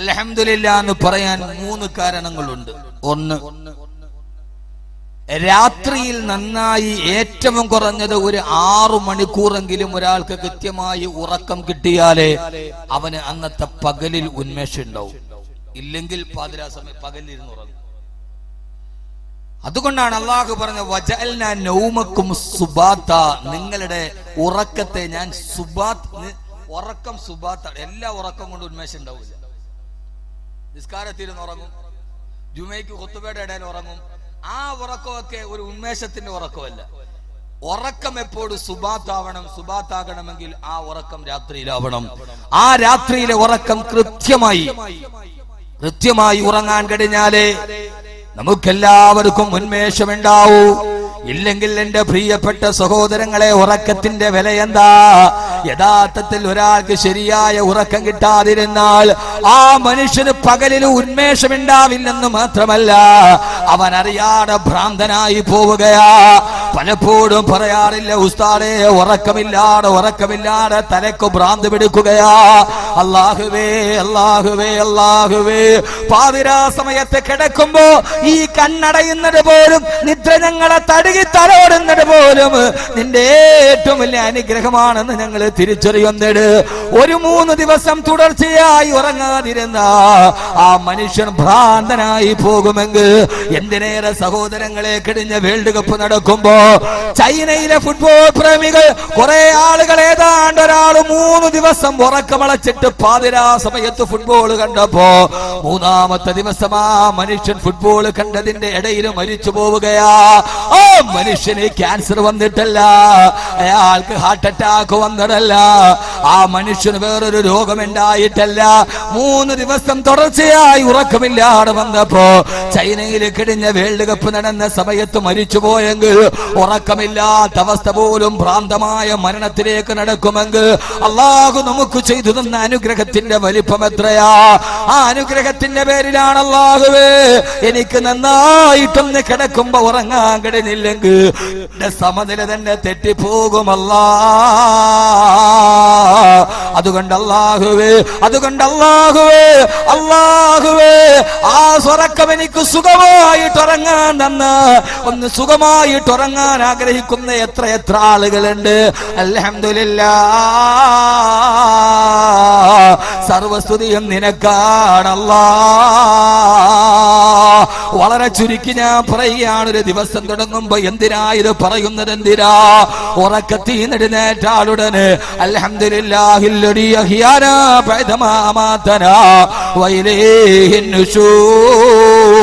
അൽഹംദുലില്ലാ എന്ന് പറയാൻ 3 കാരണങ്ങളുണ്ട്. ഒന്ന്, രാത്രിയിൽ നന്നായി ഏറ്റവും കുറഞ്ഞത് ഒരു 6 മണിക്കൂറെങ്കിലും ഒരാൾക്ക് കൃത്യമായി ഉറക്കം കിട്ടിയാലേ അവന് അന്നത്തെ പകലിൽ ഉന്മേഷം ഉണ്ടാവും. ഇല്ലെങ്കിൽ പാതിരാ സമയം പകലിരുന്ന് ഉറങ്ങും. അതുകൊണ്ടാണ് അള്ളാഹു പറഞ്ഞ വജഅൽനാ നൗമക്കും സുബാത്ത, നിങ്ങളുടെ ഉറക്കത്തെ ഞാൻ ഉറക്കം സുബാത്ത. എല്ലാ ഉറക്കം കൊണ്ട് ഉന്മേഷം ഉണ്ടാവില്ല. നിസ്കാരത്തിരുന്ന് ഉറങ്ങും, ജുമയ്ക്ക് ഖുതുബയുടെ ഇടയിൽ ഉറങ്ങും. ആ ഉറക്കമൊക്കെ ഒരു ഉന്മേഷത്തിന്റെ ഉറക്കമല്ല. ഉറക്കം എപ്പോഴും സുബാത്താവണം. സുബാത്താകണമെങ്കിൽ ആ ഉറക്കം രാത്രിയിലാവണം. ആ രാത്രിയിലെ ഉറക്കം കൃത്യമായി ഉറങ്ങാൻ കഴിഞ്ഞാലേ നമുക്കെല്ലാവർക്കും ഉന്മേഷമുണ്ടാവൂ. ഇല്ലെങ്കിൽ എന്റെ പ്രിയപ്പെട്ട സഹോദരങ്ങളെ, ഉറക്കത്തിന്റെ വില എന്താ? യഥാർത്ഥത്തിൽ ഒരാൾക്ക് ശരിയായ ഉറക്കം കിട്ടാതിരുന്നാൽ ആ മനുഷ്യന് പകലിൽ ഉന്മേഷമുണ്ടാവില്ലെന്ന് മാത്രമല്ല, അവൻ അറിയാതെ ഭ്രാന്തനായി പോവുകയാ. പലപ്പോഴും പറയാറില്ല ഉസ്താദേ, ഉറക്കമില്ലാതെ തലക്ക് ഭ്രാന്ത് പിടിക്കുകയാ. അല്ലാഹുവേ അല്ലാഹുവേ അല്ലാഹുവേ, പാതിരാ സമയത്ത് കിടക്കുമ്പോ ഈ കണ്ണടയുന്നത് പോലും, നിദ്ര ഞങ്ങളെ തലോടുന്നത് പോലും നിന്റെ ഏറ്റവും വലിയ അനുഗ്രഹമാണെന്ന് ഞങ്ങൾ തിരിച്ചറിയുന്നത്. ഒരു 3 ദിവസം തുടർച്ചയായി ഉറങ്ങാതിരുന്ന ആ മനുഷ്യൻ ഭ്രാന്തനായി പോകുമെങ്കിൽ എന്തിനേറെ സഹോദരങ്ങളെ, കഴിഞ്ഞ വേൾഡ് കപ്പ് നടക്കുമ്പോ ചൈനയിലെ ഫുട്ബോൾ പ്രേമികൾ കുറെ ആളുകൾ, ഏതാണ്ട് ഒരാൾ 3 ദിവസം ഉറക്കമളച്ചിട്ട് പാതിരാ സമയത്ത് ഫുട്ബോൾ കണ്ടപ്പോ 3-ാമത്തെ ദിവസം ആ മനുഷ്യൻ ഫുട്ബോൾ കണ്ടതിന്റെ ഇടയിൽ മരിച്ചു പോവുകയാ. ആ മനുഷ്യന് ക്യാൻസർ വന്നിട്ടല്ല, അയാൾക്ക് ഹാർട്ട് അറ്റാക്ക് വന്നിട്ടല്ല, ആ മനുഷ്യന് വേറൊരു രോഗമുണ്ടായിട്ടല്ല. 3 ദിവസം തുടർച്ചയായി ഉറക്കമില്ലാതെ വന്നപ്പോ ചൈനയിൽ കഴിഞ്ഞ വേൾഡ് കപ്പ് നടന്ന സമയത്ത് മരിച്ചുപോയെങ്കിൽ, ഉറക്കമില്ലാത്ത അവസ്ഥ പോലും ഭ്രാന്തമായ മരണത്തിലേക്ക് നടക്കുമെങ്കിൽ അള്ളാഹു നമുക്ക് ചെയ്തു തന്ന അനുഗ്രഹത്തിന്റെ വലിപ്പം എത്രയാ! ആ അനുഗ്രഹത്തിന്റെ പേരിലാണ് അള്ളാഹുവേ എനിക്ക് നന്നായിട്ടൊന്ന് കിടക്കുമ്പോ ഉറങ്ങാൻ കഴിഞ്ഞില്ലെങ്കിൽ സമനില തന്നെ തെറ്റിപ്പോകുമല്ലാ. അതുകൊണ്ട് അള്ളാഹുവേ ആ ഉറക്കം എനിക്ക് സുഖമായിട്ട് ഉറങ്ങാൻ തന്ന, ഒന്ന് സുഖമായിട്ട് ഉറങ്ങാൻ ആഗ്രഹിക്കുന്ന എത്ര ആളുകളുണ്ട്. അൽഹംദുലില്ലാഹ്, സർവസ്തുതിയും നിനക്കാണല്ലാ. വളരെ ചുരുക്കി ഞാൻ പറയുകയാണ്, ഒരു ദിവസം തുടങ്ങുമ്പോ എന്തിനാ ഇത് പറയുന്നത്? എന്തിനാ? ഉറക്കത്തീന്നെഴുന്നേറ്റ ആളുടനെ അൽഹംദുലില്ലാഹില്ലദീ അഹ്യാനാ ബഅദമാ അമാതനാ വഇലൈഹിൻ നുശൂർ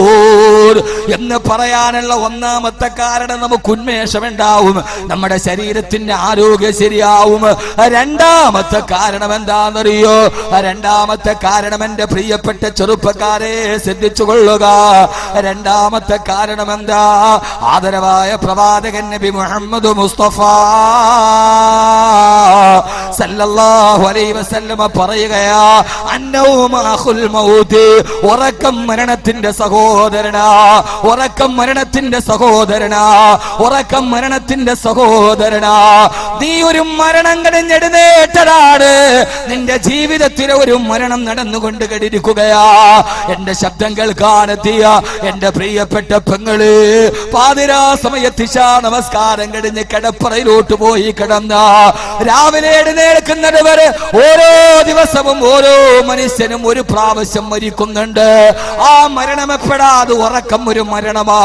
എന്ന് പറയാനുള്ള ഒന്നാമത്തെ കാരണം നമുക്ക് ഉന്മേഷമുണ്ടാവും, നമ്മുടെ ശരീരത്തിന്റെ ആരോഗ്യം ശരിയാവും. രണ്ടാമത്തെ കാരണം എന്താണെന്നറിയോ? രണ്ടാമത്തെ കാരണം, എന്റെ പ്രിയപ്പെട്ട ചെറുപ്പക്കാരെ ശ്രദ്ധിച്ചു കൊള്ളുക. രണ്ടാമത്തെ കാരണം എന്താ? ആദരവായ പ്രവാചകൻ നബി മുഹമ്മദ് മുസ്തഫ സല്ലല്ലാഹു അലൈഹി വസല്ലമ പറയുകയാ, അന്നൗമ അഖുൽ മൗത്, ഉറക്കം മരണത്തിന്റെ സഹോദരനാ, ഉറക്കം മരണത്തിന്റെ സഹോദരനാ, ഉറക്കം മരണത്തിന്റെ സഹോദരനാ. നീ ഒരു മരണം കഴിഞ്ഞെഴുന്നേറ്റതാണ്, നിന്റെ ജീവിതത്തിലെ ഒരു മരണം നടന്നുകൊണ്ട് കഴിഞ്ഞിരിക്കുകയാ. എന്റെ ശബ്ദം കേൾക്കാനെത്തിയ എന്റെ പ്രിയപ്പെട്ട പെങ്ങള്, പാതിരാ സമയത്ത് ഇശാ നമസ്കാരം കഴിഞ്ഞ് കിടപ്പറയിലോട്ട് പോയി കിടന്ന രാവിലെ എഴുന്നേൽക്കുന്നത് വരെ ഓരോ ദിവസവും ഓരോ മനുഷ്യനും ഒരു പ്രാവശ്യം മരിക്കുന്നുണ്ട്. ആ മരണം എപ്പോഴാത് ഉറക്കം ഒരു മരണമാ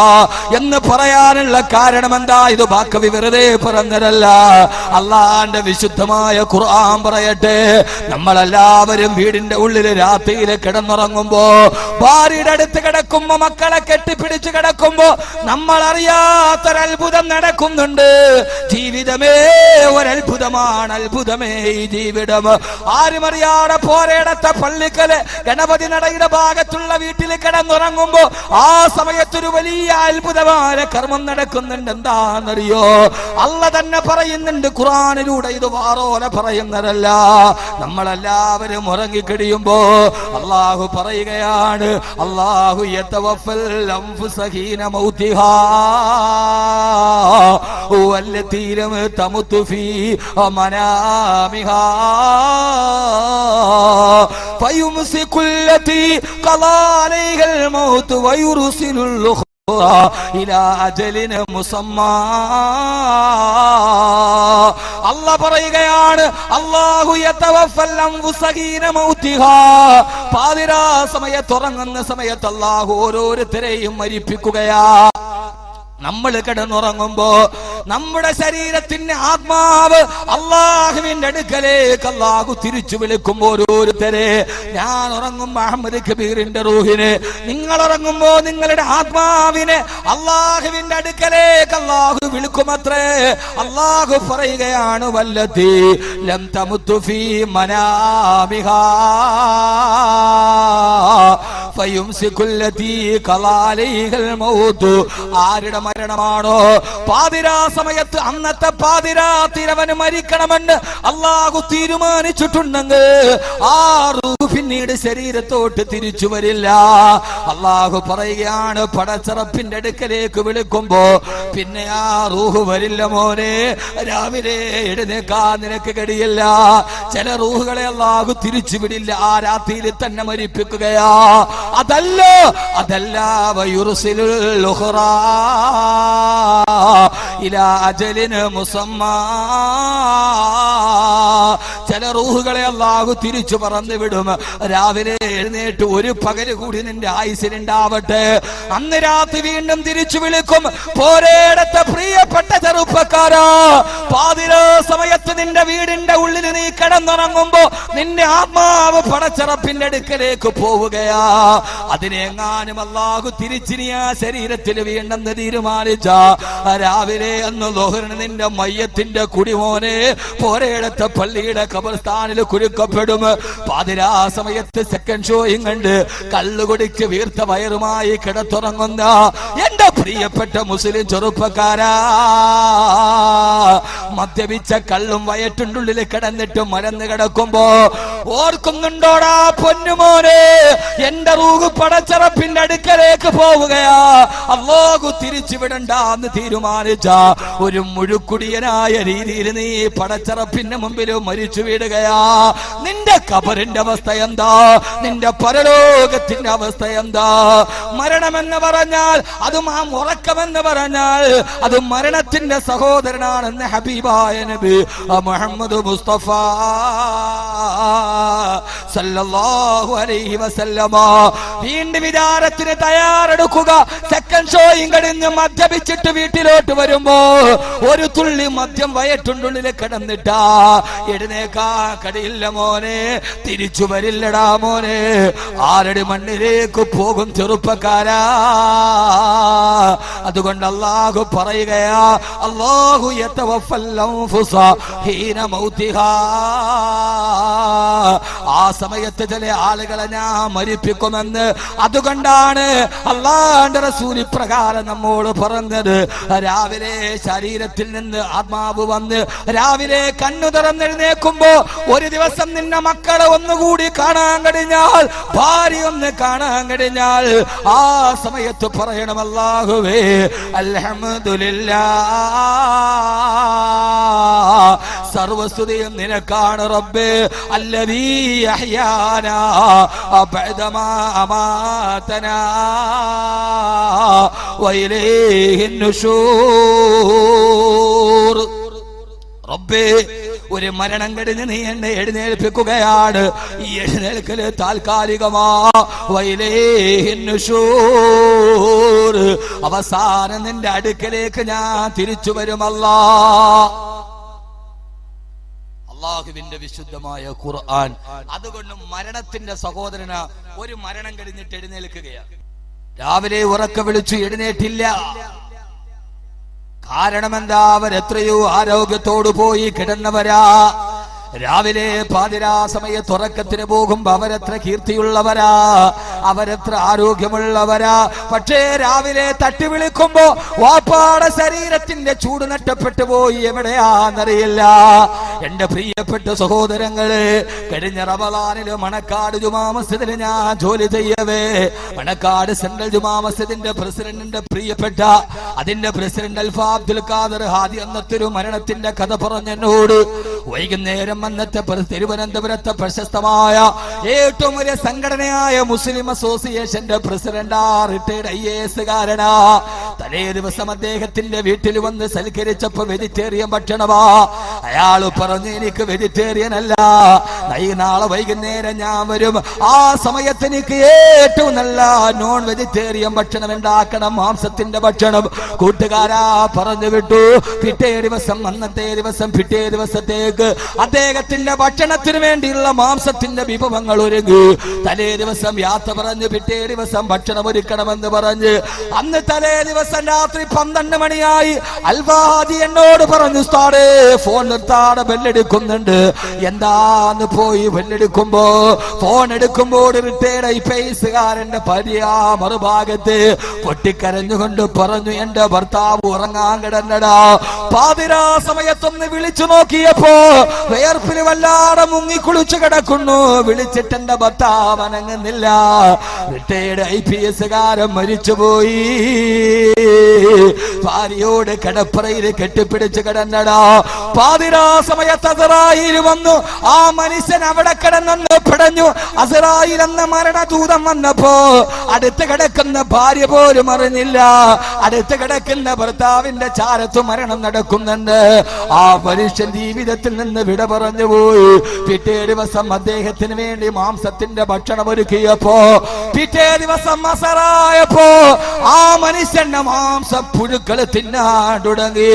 എന്ന് പറയാനുള്ള കാരണം എന്താ? ഇത് ബാക്കി വെറുതെ പറഞ്ഞതല്ല, അള്ളാന്റെ വിശുദ്ധമായ ഖുർആൻ പറയട്ടെ. നമ്മളെല്ലാവരും വീടിന്റെ ഉള്ളിൽ രാത്രിയിൽ കിടന്നുറങ്ങുമ്പോ, ഭാര്യയുടെ അടുത്ത് കിടക്കുമ്പോ, മക്കളെ കെട്ടിപ്പിടിച്ച് കിടക്കുമ്പോ നമ്മൾ അറിയാത്തൊരത്ഭുതം നടക്കുന്നുണ്ട്. ജീവിതമേ ഒരത്ഭുതമാണ്, അത്ഭുതമേ ഈ ജീവിതം. ആരും അറിയാതെ പോരേടത്തെ പള്ളിക്കല് ഗണപതി നടയുടെ ഭാഗത്തുള്ള വീട്ടിൽ കിടന്നുറങ്ങുമ്പോ ആ സമയത്തൊരു വലിയ അത്ഭുതമായ കർമ്മം നടക്കുന്നുണ്ട്. എന്താണെന്നറിയോ? അള്ളാഹ് തന്നെ പറയുന്നുണ്ട് ഖുർആനിലൂടെ, ഇത് വാറോല പറയുന്നതല്ല. നമ്മളെല്ലാവരും ഉറങ്ങിക്കഴിയുമ്പോ അള്ളാഹു പറയുകയാണ്, അള്ളാഹു യതവഫൽ അൻഫുസ ഹീന മൗതിഹാ വല്ലതീ ലം തമുത് ഫീ മനാമിഹാ. ഫയുംസികുല്ലതി ഖലാ അലൈഹൽ മൗത്ത് വയുർസിലുൽ ഉഖ്റാ ഇലാ അജലിൻ മുസമ്മാ. അല്ലാഹ് പറയുകയാണ്, അല്ലാഹു യതവഫൽ അൻഫുസഹീന മൗതിഹാ. പാതിരാ സമയത്ത് ഉറങ്ങുന്ന സമയത്ത് അല്ലാഹു ഓരോരുത്തരെയും മരിപ്പിക്കുകയാ. നമ്മൾ കിടന്നുറങ്ങുമ്പോ നമ്മുടെ ശരീരത്തിന്റെ ആത്മാവ് അള്ളാഹുവിന്റെ അടുക്കലേക്ക് അള്ളാഹു തിരിച്ചു വിളിക്കുമ്പോ ഓരോരുത്തരെ, ഞാൻ ഉറങ്ങുമ്പോ അഹമ്മദ് കബീറിന്റെ റൂഹിന്, നിങ്ങൾ ഉറങ്ങുമ്പോ നിങ്ങളുടെ ആത്മാവിനെ അള്ളാഹുവിന്റെ അടുക്കലേക്ക് അള്ളാഹു വിളിക്കുമത്രേ. അള്ളാഹു പറയുകയാണ്, വല്ലതി ലം തമുതു ഫീ മനാമിഹാ ഫയുംസികുല്ലതി ഖലാ അലൈഹൽ മൗത്ത്. ആരുടെ മരണമാണോ പാതിരാ സമയത്ത്, അന്നത്തെ പാതിരാത്തിരവന് മരിക്കണമെന്ന് അള്ളാഹു തീരുമാനിച്ചിട്ടുണ്ടെങ്കിൽ ആ റൂഹ് പിന്നീട് ശരീരത്തോട്ട് തിരിച്ചു വരില്ല. അള്ളാഹു പറയുകയാണ്, പടച്ചറപ്പിന്റെ അടുക്കലേക്ക് വിളിക്കുമ്പോ പിന്നെ ആ റൂഹ് വരില്ല മോനെ. രാവിലെ എഴുന്നേക്കാൻ നിനക്ക് കഴിയില്ല. ചില റൂഹുകളെ അള്ളാഹു തിരിച്ചു വിടില്ല, ആ രാത്രിയിൽ തന്നെ മരിപ്പിക്കുകയാ. അതല്ല വയുർസിലുൽ ഉഖ്റാ ഇലാ അജലിൻ മുസമ്മാ. ചില റൂഹുകളെ അല്ലാഹു തിരിച്ചു പറന്നു വിടും. രാവിലെ എഴുന്നേറ്റ് ഒരു പകല് കൂടി നിന്റെ ആയുസ്സിനുണ്ടാവട്ടെ. അന്ന് രാത്രി വീണ്ടും തിരിച്ചു വിളിക്കും. പോരേടത്തെ പ്രിയപ്പെട്ട ചെറുപ്പക്കാരാ, പാതിരാ സമയത്ത് നിന്റെ വീടിന്റെ ഉള്ളിൽ നീ കിടന്നുറങ്ങുമ്പോ നിന്റെ ആത്മാവ് പടച്ചറപ്പിന്റെ അടുക്കലേക്ക് പോവുകയാ. അതിനെങ്ങാനും അല്ലാഹു തിരിച്ചിനി ആ ശരീരത്തിൽ വീണ്ടെന്ന് തീരുമാനിച്ച രാവിലെ അന്ന് ലോഹറിന് നിന്റെ മയ്യത്തിന്റെ കുടിമോനെ പോരേടത്തെ പള്ളിയുടെ ഖബർസ്ഥാനിൽ കുരുക്കപ്പെടും. പാതിരാ സമയത്ത് സെക്കൻഡ് ഷോയും കണ്ട് കള്ളുകുടിക്ക് വീർത്ത വയറുമായി കിടത്തുറങ്ങുന്ന എന്റെ പ്രിയപ്പെട്ട മുസ്ലിം ചെറുപ്പക്കാരാ, മദ്യപിച്ച കള്ളും വയറ്റുള്ളിൽ കിടന്നിട്ട് മരന്ന് കിടക്കുമ്പോ ഓർക്കുന്നുണ്ടോടാ പൊന്നുമോനെ, എന്റെ റൂഹ് പടച്ചറപ്പിന്റെ അടുക്കലേക്ക് പോവുകയാ. അല്ലാഹു തിരിച്ചു വിടണ്ടെന്ന് തീരുമാനിച്ച ഒരു മുഴുക്കുടിയനായ രീതിയിൽ നീ പടച്ചറപ്പിന്റെ മുമ്പിൽ മരിച്ചു വീടുകയാ. നിന്റെ ഖബറിന്റെ അവസ്ഥ എന്താ? നിന്റെ പരലോകത്തിന്റെ അവസ്ഥ എന്താ? മരണമെന്ന് പറഞ്ഞാൽ അതും ആ ഉറക്കമെന്ന് പറഞ്ഞാൽ അത് മരണത്തിന്റെ സഹോദരനാണെന്ന് ഹബീബായ നബി മുഹമ്മദ് മുസ്തഫ സല്ലല്ലാഹു അലൈഹി വസല്ലമ. വീണ്ടും വിചാരത്തിന് തയ്യാറെടുക്കുക. സെക്കൻഡ് ഷോയും കഴിഞ്ഞ് മദ്യപിച്ചിട്ട് വീട്ടിലോട്ട് വരുമ്പോ ഒരു തുള്ളി മദ്യം വയറ്റുള്ളിൽ കിടന്നിട്ടാ എഴുന്നേക്കാ കടിയില്ല മോനെ, തിരിച്ചു വരില്ലടാ മോനെ. ആരടി മണ്ണിലേക്ക് പോകും ചെറുപ്പക്കാരാ. അതുകൊണ്ട് അല്ലാഹു പറയുകയാ, അല്ലാഹു യതവഫൽ അൻഫുസ ഹീന മൗതിഹാ. ആ സമയത്ത് ചില ആളുകളെ ഞാൻ മരിപ്പിക്കുമെന്ന്. അതുകൊണ്ടാണ് അല്ലാഹുവിന്റെ റസൂൽ പ്രകാരം നമ്മോട് പറഞ്ഞത്, രാവിലെ ശരീരത്തിൽ നിന്ന് ആത്മാവ് വന്ന് രാവിലെ കണ്ണു തുറന്നെഴുന്നേക്കുമ്പോ ഒരു ദിവസം നിന്റെ മക്കളെ ഒന്നുകൂടി കാണാൻ കഴിഞ്ഞാൽ, ഭാര്യ ഒന്ന് കാണാൻ കഴിഞ്ഞാൽ, ആ സമയത്ത് പറയണം, അല്ലാഹുവേ അൽഹംദുലില്ലാഹ്, സർവസ്തുതിയും നിനക്കാണ് റബ്ബേ. അല്ലദീ അഹ്യാനാ ബഅദമാ അമാതനാ വഇലൈഹിൻ നുശൂർ. റബ്ബേ, ഒരു മരണം കഴിഞ്ഞ് നീ എന്നെ എഴുന്നേൽപ്പിക്കുകയാണ്. ഈ എഴുന്നേൽക്കല് താൽക്കാലികമാ. വഇലൈഹിൻ നുശൂർ, അവസാനം നിന്റെ അടുക്കലേക്ക് ഞാൻ തിരിച്ചു വരുമല്ലാ. അല്ലാഹുവിന്റെ വിശുദ്ധമായ ഖുർആൻ. അതുകൊണ്ട് മരണത്തിന്റെ സഹോദരന ഒരു മരണം കഴിഞ്ഞിട്ട് എഴുന്നേൽക്കുകയാണ്. രാവിലെ ഉറക്ക വിളിച്ചു എഴുന്നേറ്റില്ല. കാരണം എന്താ? അവരെത്രയോ ആരോഗ്യത്തോടു പോയി കിടന്നവരാ. രാവിലെ പാതിരാ സമയത്ത് ഉറക്കത്തിന് പോകുമ്പോ അവരെത്ര കീർത്തിയുള്ളവരാ, അവരെത്ര ആരോഗ്യമുള്ളവരാ. പക്ഷേ രാവിലെ തട്ടി വിളിക്കുമ്പോ വാപ്പാടെ ശരീരത്തിന്റെ ചൂട് നഷ്ടപ്പെട്ടു പോയി. എവിടെയാന്നറിയില്ല. എന്റെ പ്രിയപ്പെട്ട സഹോദരങ്ങളെ, കഴിഞ്ഞ റമളാനില് മണക്കാട് ജുമാ മസ്ജിദിൽ ഞാൻ ജോലി ചെയ്യവേ, മണക്കാട് സെൻട്രൽ ജുമാ മസ്ജിദിന്റെ പ്രസിഡന്റിന്റെ പ്രിയപ്പെട്ട അതിന്റെ പ്രസിഡന്റ് അൽഫാ അബ്ദുൽ ഖാദർ ഹാദി അന്നത്തൊരു മരണത്തിന്റെ കഥ പറഞ്ഞെന്നോട് വൈകുന്നേരം അന്നത്തെ തിരുവനന്തപുരത്തെ പ്രശസ്തമായ ഏറ്റവും വലിയ സംഘടനയായ മുസ്ലിം അസോസിയേഷന്റെ പ്രസിഡന്റ് റിട്ടയർഡ് IAS കാരനാ. തലേ ദിവസം അദ്ദേഹത്തിന്റെ വീട്ടിൽ വന്ന് സൽക്കരിച്ചപ്പോ വെജിറ്റേറിയൻ ഭക്ഷണമാ. അയാള് പറഞ്ഞു, എനിക്ക് വെജിറ്റേറിയൻ അല്ല, നാളെ വൈകുന്നേരം ഞാൻ വരും, ആ സമയത്ത് എനിക്ക് ഏറ്റവും നല്ല നോൺ വെജിറ്റേറിയൻ ഭക്ഷണം ഉണ്ടാക്കണം, മാംസത്തിന്റെ ഭക്ഷണം. കൂട്ടുകാരാ പറഞ്ഞു വിട്ടു. പിറ്റേ ദിവസം അന്നത്തെ ദിവസം പിറ്റേ ദിവസത്തേക്ക് അദ്ദേഹത്തിന്റെ ഭക്ഷണത്തിന് വേണ്ടിയുള്ള മാംസത്തിന്റെ വിഭവങ്ങൾ ഒരുങ്ങി. തലേ ദിവസം യാത്ര പറഞ്ഞ് പിറ്റേ ദിവസം ഭക്ഷണം ഒരുക്കണമെന്ന് പറഞ്ഞ് അന്ന് തലേ ദിവസം രാത്രി 12 മണിയായി. അൽവാദി എന്നോട് പറഞ്ഞു, ഉസ്താദേ ഫോൺ നിർത്താതെ ബെല്ലെടുക്കുന്നുണ്ട്. എന്താന്ന് പോയി ബെല്ലെടുക്കുമ്പോ ഫോൺ എടുക്കുമ്പോൾ റിട്ടയർഡ് IASകാരന്റെ ഭാര്യ മറുഭാഗത്ത് പൊട്ടിക്കരഞ്ഞുകൊണ്ട് പറഞ്ഞു, എന്റെ ഭർത്താവ് ഉറങ്ങാൻ കിടന്നടാ. പാതിരാ സമയത്തൊന്ന് വിളിച്ചു നോക്കിയപ്പോ വേർപ്പിൽ വല്ലാതെ മുങ്ങിക്കുളിച്ചു കിടക്കുന്നു. വിളിച്ചിട്ട് എന്റെ ഭർത്താവ് അനങ്ങുന്നില്ല. റിട്ടയർഡ് IASകാരൻ മരിച്ചുപോയി. ഭാര്യയോട് കിടപ്പറയിൽ കെട്ടിപ്പിടിച്ച് കിടന്നടാ. പാതിരാ സമയത്ത് അസ്റായീൽ വന്നു. ആ മനുഷ്യൻ അവിടെ കിടന്നു പിടഞ്ഞു. അസ്റായീൽ എന്ന മരണദൂതം വന്നപ്പോ അടുത്ത് കിടക്കുന്ന ഭാര്യ പോലും അറിഞ്ഞില്ല. അടുത്ത് കിടക്കുന്ന ഭർത്താവിന്റെ ചാരത്ത് മരണം നടക്കുന്നുണ്ട്. ആ മനുഷ്യൻ ജീവിതത്തിൽ നിന്ന് വിട പറഞ്ഞു പോയി. പിറ്റേ ദിവസം അദ്ദേഹത്തിന് വേണ്ടി മാംസത്തിന്റെ ഭക്ഷണം ഒരുക്കിയപ്പോ പിറ്റേ ദിവസം അസറായപ്പോ ആ മനുഷ്യന്റെ മാംസം പുഴുക്കൾ തിന്നാൻ തുടങ്ങി.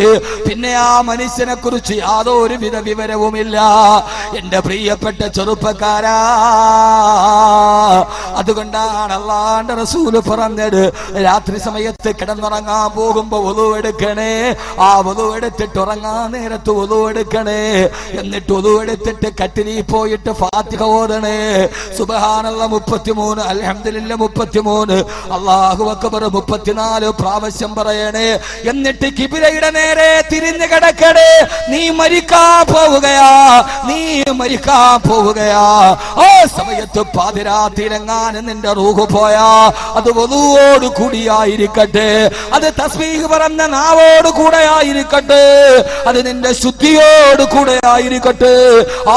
പിന്നെ ആ മനുഷ്യനെ കുറിച്ച് യാതൊരു വിധ വിവരവുമില്ല. എന്റെ പ്രിയപ്പെട്ട ചെറുപ്പക്കാരാ, അതുകൊണ്ടാണ് അല്ലാഹുവിന്റെ റസൂല് പറഞ്ഞത്, രാത്രി സമയത്ത് കിടന്നുറങ്ങാൻ പോകുമ്പോ wudu എടുക്കണേ. ആ wudu എടുത്തിട്ട് ഉറങ്ങാൻ നേരത്ത് wudu എടുക്കണേ. എന്നിട്ട് wudu എടുത്തിട്ട് കട്ടിലിൽ പോയിട്ട് ഫാത്തിഹ ഓതണേ. സുബ്ഹാനല്ലാഹ് 33, അൽഹംദുലില്ലാഹ് 33, അല്ലാഹു അക്ബർ 34 പ്രാവശ്യം പറയണേ. എന്നിട്ട് കിബിലയുടെ നേരെ തിരിഞ്ഞു കിടക്കണേ. നീ മരിക്കാൻ പോവുകയാ, നീ മരിക്കാൻ പോവുകയാ. ആ സമയത്ത് പാതിരാത്തിലെങ്ങാനും നിന്റെ റൂഹ് പോയാ അത് വുദൂഓട് കൂടിയായിരിക്കട്ടെ, അത് തസ്ബീഹ് പറഞ്ഞ നാവോട് കൂടെ ആയിരിക്കട്ടെ, അത് നിന്റെ ശുദ്ധിയോട് കൂടെ ആയിരിക്കട്ടെ.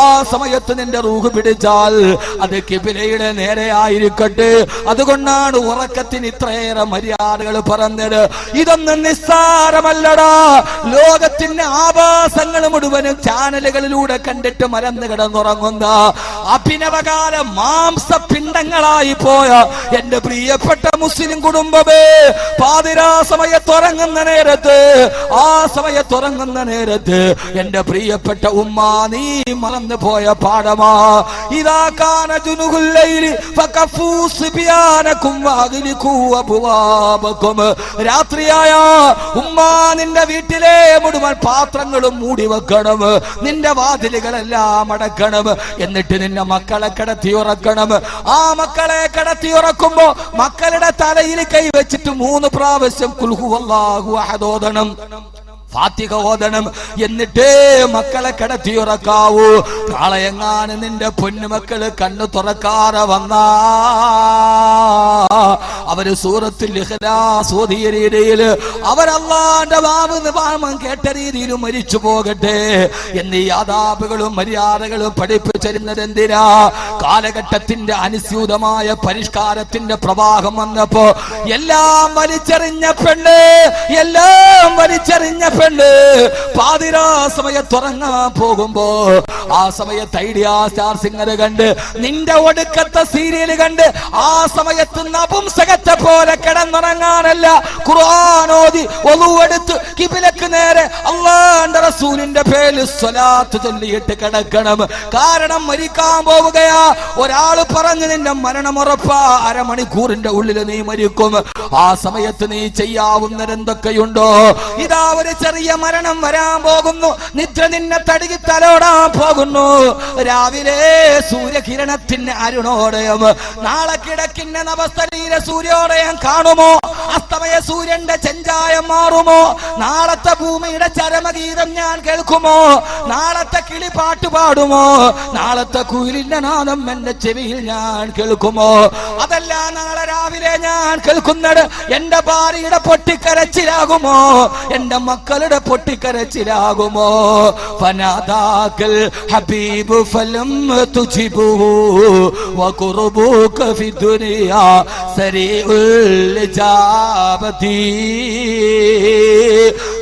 ആ സമയത്ത് നിന്റെ റൂഹ് പിടിച്ചാൽ അത് കിബിലയുടെ നേരെ ആയിരിക്കട്ടെ. അതുകൊണ്ടാണ് ഉറക്കത്തിന് ഇത്രയേറെ മര്യാദകൾ പറഞ്ഞത്. ഇതൊന്നും നിസ്സാരമല്ലടാ. ലോകത്തിന്റെ ആഭാസങ്ങൾ മുഴുവനും ചാനലുകളിലൂടെ കണ്ടിട്ട് മലന്ന് കിടന്നുറങ്ങുന്ന അഭിനവകാല മാംസപിണ്ഡങ്ങളായി പോയ എന്റെ പ്രിയപ്പെട്ട മുസ്ലിം കുടുംബമേ, പാതിരാ സമയത്തുറങ്ങുന്ന നേരത്ത്, ആ സമയത്തുറങ്ങുന്ന നേരത്ത് എന്റെ പ്രിയപ്പെട്ട ഉമ്മ, നീ മറന്നു പോയ പാഠമാ. ഇദാ കാന ജുനുഹുൽ ലൈലി ഫകഫൂ സിബിയാനകും വഅഗ്ലികൂ അബ്വാബകും. രാത്രിയായ ഉമ്മ നിന്റെ വീട്ടിലെ മുഴുവൻ പാത്രങ്ങളും മൂടി വെക്കണം, നിന്റെ വാതിലുകളെല്ലാം അടക്കണം. എന്നിട്ട് നിന്റെ മക്കളെ കിടത്തി ഉറക്കണം. ആ മക്കളെ കിടത്തി ഉറക്കുമ്പോ മക്കളുടെ തലയിൽ കൈവച്ചിട്ട് 3 പ്രാവശ്യം ഖുൽ ഹുവല്ലാഹു അഹദ് ഓതണം, ഫാത്തിഹ ഓതണം. എന്നിട്ടേ മക്കളെ കിടത്തി ഉറക്കാവൂ. നാളെ എങ്ങാനും നിന്റെ പൊന്നുമക്കള് കണ്ണു തുറക്കാതെ വന്നാ അവര് സൂറത്തുൽ ഇഖ്ലാസ് ഓതിയ രീതിയിൽ അവരല്ലാന്റെ വാമം കേട്ട രീതിയിൽ മരിച്ചു പോകട്ടെ എന്നീ ആദാബുകളും മര്യാദകളും പഠിപ്പിച്ചിരുന്നത് എന്തിനാ? കാലഘട്ടത്തിന്റെ അനുസ്യൂതമായ പരിഷ്കാരത്തിന്റെ പ്രവാഹം വന്നപ്പോ എല്ലാം വലിച്ചെറിഞ്ഞ പെണ്ണ്, എല്ലാം വലിച്ചെറിഞ്ഞ പെണ്ണ് പാതിരാ സമയത്തുറങ്ങാൻ പോകുമ്പോ ആ സമയത്ത് ഐഡിയ സ്റ്റാർ സിംഗർ കണ്ട്, നിന്റെ ഒടുക്കത്തെ സീരിയൽ കണ്ട് ആ സമയത്ത് നപുംസകത്തെ പോലെ കിടന്നുറങ്ങാനല്ല, ഖുർആനോദി ഒളുവെടുത്ത് കിബിലക്ക് നേരെ അല്ലാഹുവിന്റെ റസൂലിന്റെ പേരിൽ സ്വലാത്ത് ചൊല്ലിയിട്ട് കിടക്കണം. കാരണം മരിക്കാൻ പോവുകയാ. ഒരാള് പറഞ്ഞു നിന്റെ മരണം ഉറപ്പാ, അരമണിക്കൂറിന്റെ ഉള്ളിൽ നീ മരിക്കും. ആ സമയത്ത് നീ ചെയ്യാവുന്നത് എന്തൊക്കെയുണ്ടോ? ഇതാ ഒരു ചെറിയ മരണം വരാൻ പോകുന്നു, നിദ്ര നിന്നെ തടുകി തലോടാൻ പോകുന്നു. രാവിലെ സൂര്യകിരണത്തിന് അരുണോദയം, നാളെ കിടക്കിന്റെ നവസ്ഥലീല സൂര്യോദയം കാണുമോ? അസ്തമ അസ്തമയ സൂര്യന്റെ ചെഞ്ചായം മാറുമോ? നാളത്തെ ഭൂമിയുടെ ചരമഗീതം ഞാൻ കേൾക്കുമോ? നാളത്തെ കിളി പാട്ട് പാടുമോ? നാളത്തെ കുയിലിന്റെ നാദം എന്റെ ചെവിയിൽ ഞാൻ കേൾക്കുമോ? അതല്ല നാളെ രാവിലെ ഞാൻ കേൾക്കുന്നത് എന്റെ ഭാര്യയുടെ പൊട്ടിക്കരച്ചിലാകുമോ? എന്റെ മക്കളുടെ പൊട്ടിക്കരച്ചിലാകുമോ? ഫനാദാക്കൽ ഹബീബ് ഫലം തുജിബു വഖുർബുക ഫി ദുനിയാ സരീഉൽ ഇജാബതി.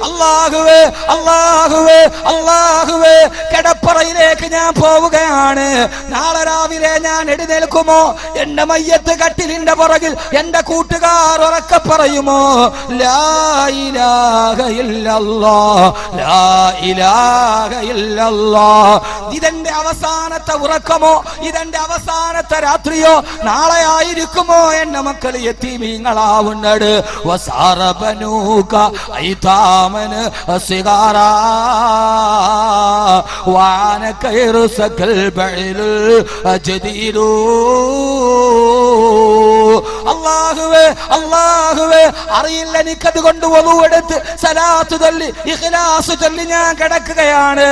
അല്ലാഹുവേ അല്ലാഹുവേ അല്ലാഹുവേ, കിടപ്പറയിലേക്ക് ഞാൻ പോവുകയാണ്. നാളെ രാവിലെ ഞാൻ എഴുന്നേൽക്കുമോ? എന്റെ മയ്യത്ത് കട്ടിലിന്റെ പുറകിൽ എന്റെ കൂട്ടുകാർ ഉറക്കെ പറയുമോ? ലാ ഇലാഹ ഇല്ലല്ലാഹ്, ലാ ഇലാഹ ഇല്ലല്ലാഹ്. ഇതെന്റെ അവസാനത്തെ ഉറക്കമോ? ഇതെന്റെ അവസാനത്തെ രാത്രിയോ? നാളെ ആയിരിക്കുമോ എന്റെ മക്കൾ യതീമീങ്ങളാവുന്നത്? വസാറബനൂക ഐതാമന് സിഗാറാ വാനക യർസകൽ ബഇലുൽ ജദീലു. അല്ലാഹുവേ അല്ലാഹുവേ, അറിയില്ല എനിക്കത് കൊണ്ട് വളുവെടുത്ത് സലാത്ത് ചൊല്ലി ഇഖ്ലാസ് ചൊല്ലി ഞാൻ കിടക്കുകയാണ്.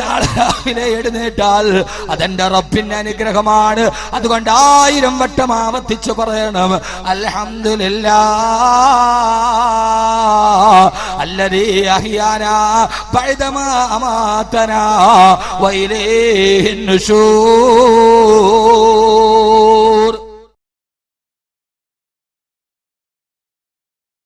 നാളെ രാവിലെ എഴുന്നേറ്റാൽ അതെന്റെ റബ്ബിന്റെ അനുഗ്രഹമാണ്. അതുകൊണ്ട് 1000 വട്ടം ആവർത്തിച്ചു പറയണം, അൽഹംദുലില്ലാഹ് അല്ലദീ അഹ്യാനാ ബഅദമാ അമാതനാ വഇലൈഹിൻ നുശൂർ.